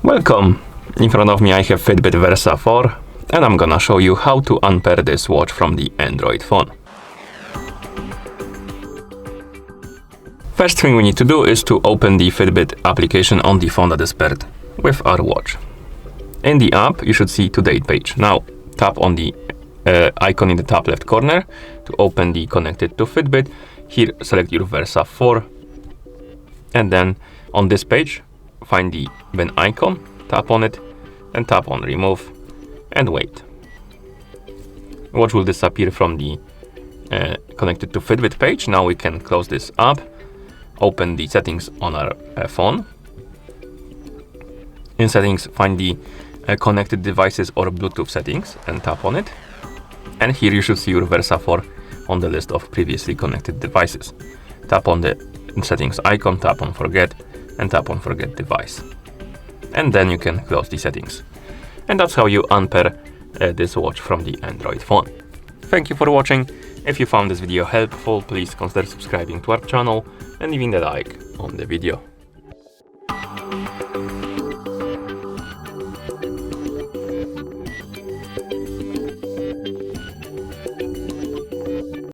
Welcome! In front of me I have FITBIT Versa 4 and I'm gonna show you how to unpair this watch from the Android phone. First thing we need to do is to open the FITBIT application on the phone that is paired with our watch. In the app you should see Today page. Now tap on the icon in the top left corner to open the Connected to FITBIT. Here select your Versa 4 and then on this page find the bin icon, tap on it and tap on remove and wait. Watch will disappear from the Connected to FITBIT page. Now we can close this app, open the settings on our phone. In settings find the connected devices or Bluetooth settings and tap on it. And here you should see your Versa 4 on the list of previously connected devices. Tap on the settings icon, tap on forget and tap on forget device. And then you can close the settings. And that's how you unpair this watch from the Android phone. Thank you for watching. If you found this video helpful, please consider subscribing to our channel and leaving a like on the video.